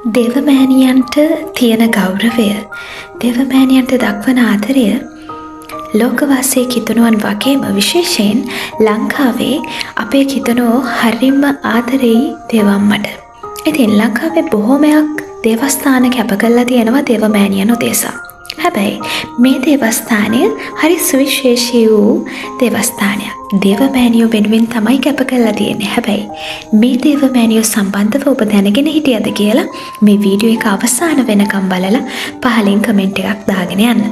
දෙවමෑණියන්ට තියෙන ගෞරවය, දෙවමෑණියන්ට දක්වන ආදරය ලෝකවාසී කිතුනුවන් වගේම විශේෂයෙන් ලංකාවේ අපේ කිතුනෝ හරිම ආදරෙයි දෙවම්මට. ඉතින් ලංකාවේ බොහොමයක් දේවස්ථාන කැප කරලා තියෙනවා දෙවමෑණියන් උදෙසා. හැබැයි මේ දේවස්ථානය හරි සුවිශේෂී වූ දේවස්ථානයක්. දේවමෑණියෝ වෙනුවෙන් තමයි කැප කරලා තියෙන්නේ. හැබැයි මේ දේවමෑණියෝ සම්බන්ධව ඔබ දැනගෙන හිටියද කියලා මේ වීඩියෝ එක අවසාන වෙනකම් බලලා පහලින් කමෙන්ට් එකක් දාගෙන යන්න.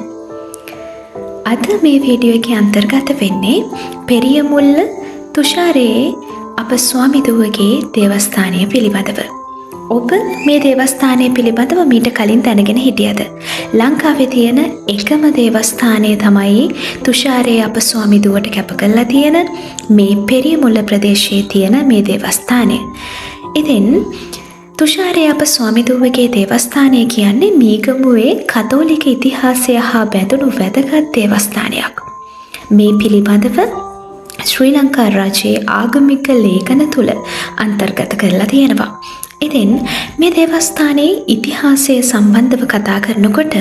අද මේ වීඩියෝ එකේ අන්තර්ගත වෙන්නේ පෙරියමුල්ල තුෂාරයේ අප ස්වාමිදුවගේ දේවස්ථානය පිළිබඳව. ඔබ මේ දේවස්ථානය පිළිබඳව මීට කලින් දැනගෙන හිටියද? ලංකාවේ තියෙන එකම දේවස්ථානය තමයි තුෂාරයේ අප ස්වාමිදුවට කැප කරලා තියෙන මේ පෙරියමුල්ල ප්‍රදේශයේ තියෙන මේ දේවස්ථානය. ඉතින් තුෂාරයේ අප ස්වාමිදුවගේ දේවස්ථානය කියන්නේ මීගමුවේ කතෝලික ඉතිහාසය හා බැඳුණු වැදගත් දේවස්ථානයක්. මේ පිළිබඳව ශ්‍රී ලංකා රජයේ ආගමික ලේඛන තුල අන්තර්ගත කරලා තියෙනවා. ඉතින් මේ දේවස්ථානයේ ඉතිහාසය සම්බන්ධව කතා කරනකොට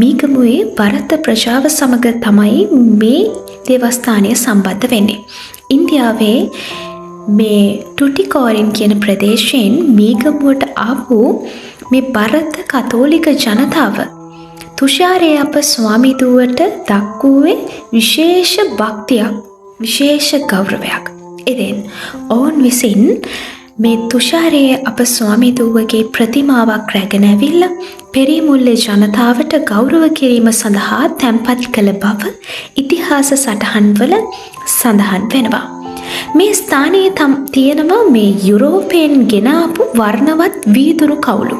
මීගමුවේ බරත ප්‍රජාව සමග තමයි මේ දේවස්ථානය සම්බන්ධ වෙන්නේ. ඉන්දියාවේ මේ ටුටිකෝරින් කියන ප්‍රදේශයෙන් මීගමුවට ආපු මේ බරත කතෝලික ජනතාව තුෂාරයේ අප ස්වාමිදුවට දක්වුවේ විශේෂ භක්තියක්, විශේෂ ගෞරවයක්. ඉතින් ඔවුන් විසින් මේ තුෂාරයේ අප ස්වාමිදුවගේ ප්‍රතිමාවක් රැගෙන ඇවිල්ලා පෙරියමුල්ලේ ජනතාවට ගෞරව කිරීම සඳහා තැන්පත් කළ බව ඉතිහාස සටහන්වල සඳහන් වෙනවා. මේ ස්ථානයේ තියෙනවා මේ යුරෝපයෙන් ගෙන ආපු වර්ණවත් වීදුරු කවුළු.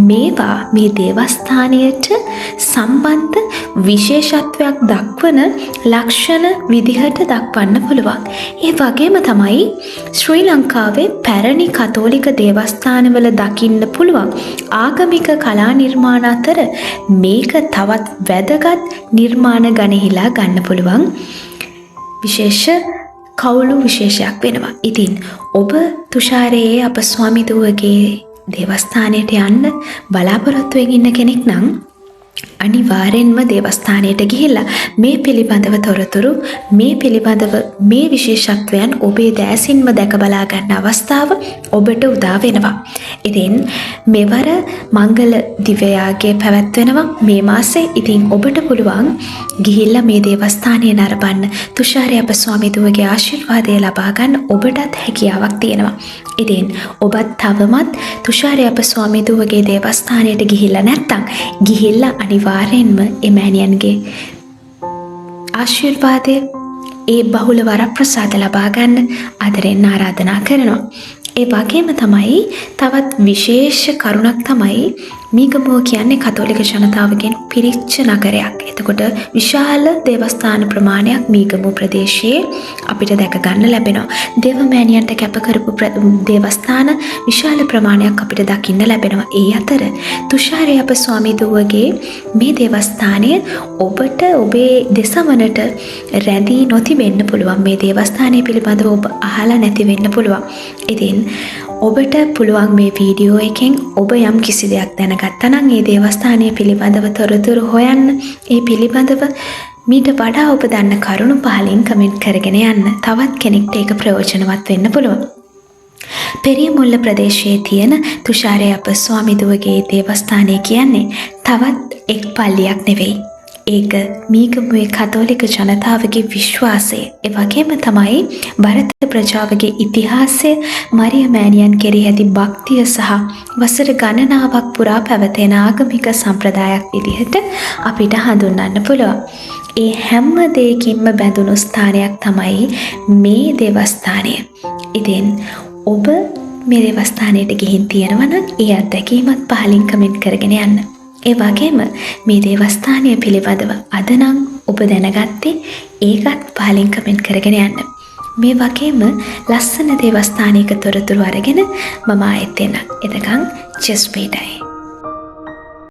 මේවා මේ දේවස්ථානයට සම්බන්ධ විශේෂත්වයක් දක්වන ලක්ෂණ විදිහට දක්වන්න පුළුවන්. ඒ වගේම තමයි ශ්‍රී ලංකාවේ පැරණි කතෝලික දේවස්ථානවල දකින්න පුළුවන් ආගමික කලා නිර්මාණ අතර මේක තවත් වැදගත් නිර්මාණ ගණහිලා ගන්න පුළුවන් විශේෂ කවුළු විශේෂයක් වෙනවා. ඉතින් ඔබ තුෂාරයේ අප ස්වාමිදුවගේ දේවස්ථානයට යන්න බලාපොරොත්තුවෙන් ඉන්න කෙනෙක් නම් අනිවාර්යෙන්ම දේවස්ථානයට ගිහිල්ලා මේ පිළිබඳව තොරතුරු, මේ පිළිබඳව මේ විශේෂත්වයන් ඔබේ දෑසින්ම දැක බලා ගන්න අවස්ථාව ඔබට උදා වෙනවා. ඉතින් මෙවර මංගල දිවයාගේ පැවැත්වෙනවා මේ මාසේ. ඉතින් ඔබට පුළුවන් ගිහිල්ලා මේ දේවස්ථානය නරඹන්න, තුෂාරයේ අප ස්වාමිදුවගේ ආශිර්වාදය ලබා ගන්න ඔබටත් හැකියාවක් තියෙනවා. ඉතින් ඔබත් තවමත් තුෂාරයේ අප ස්වාමිදුවගේ දේවස්ථානයට ගිහිල්ලා නැත්නම් ගිහිල්ලා අනිවාර්යෙන්ම එමෑණියන්ගේ ආශිර්වාදය, ඒ බහුල වරප්‍රසාද ලබා ගන්න ආදරෙන් ආරාධනා කරනවා. ඒ වගේම තමයි තවත් විශේෂ කරුණක් තමයි මීගමුව කියන්නේ කතෝලික ජනතාවගෙන් පිරිච්ච නගරයක්. එතකොට විශාල දේවස්ථාන ප්‍රමාණයක් මීගමුව ප්‍රදේශයේ අපිට දැක ගන්න ලැබෙනවා. දේවමෑණියන්ට කැප කරපු දේවස්ථාන විශාල ප්‍රමාණයක් අපිට දකින්න ලැබෙනවා. ඒ අතර තුෂාරයේ අප ස්වාමිදුවගේ මේ දේවස්ථානය ඔබට ඔබේ දෙසමනට රැඳී නොතිබෙන්න පුළුවන්. මේ දේවස්ථානය පිළිබඳව ඔබ අහලා නැති වෙන්න පුළුවන්. ඉතින් ඔබට පුළුවන් මේ වීඩියෝ එකෙන් ඔබ යම් කිසි දෙයක් දැනගත්තා නම් ඒ දේවස්ථානය පිළිබඳව තොරතුරු හොයන්න, ඒ පිළිබඳව මීට වඩා ඔබ දන්න කරුණු පහලින් කමෙන්ට් කරගෙන යන්න. තවත් කෙනෙක්ට ඒක ප්‍රයෝජනවත් වෙන්න පුළුවන්. පෙරියමුල්ල ප්‍රදේශයේ තියෙන තුෂාරයේ අප ස්වාමිදුවගේ දේවස්ථානය කියන්නේ තවත් එක් පල්ලියක් නෙවෙයි. ඒක මීගමුවේ කතෝලික ජනතාවගේ විශ්වාසය, ඒ වගේම තමයි බරත ප්‍රජාවගේ ඉතිහාසය, මරිය මෑණියන් කෙරෙහි ඇති භක්තිය සහ වසර ගණනාවක් පුරා පැවතෙන ආගමික සම්ප්‍රදායක් විදිහට අපිට හඳුන්වන්න පුළුවන්. ඒ හැම දෙයකින්ම බැඳුණු ස්ථානයක් තමයි මේ දේවස්ථානය. ඉතින් ඔබ මේ දේවස්ථානයට ගිහින් තියෙනවා නම් ඒ අත්දැකීමත් පහලින් කමෙන්ට් කරගෙන යන්න. ඒ වගේම මේ දේවස්ථානය පිළිබඳව අද නම් ඔබ දැනගත්තේ ඒකත් පහලින් කමෙන්ට් කරගෙන යන්න. මේ වගේම ලස්සන දේවස්ථානයක තොරතුරු අරගෙන මම ආයෙත් එන්න. එතකන් ජස් පීටයි.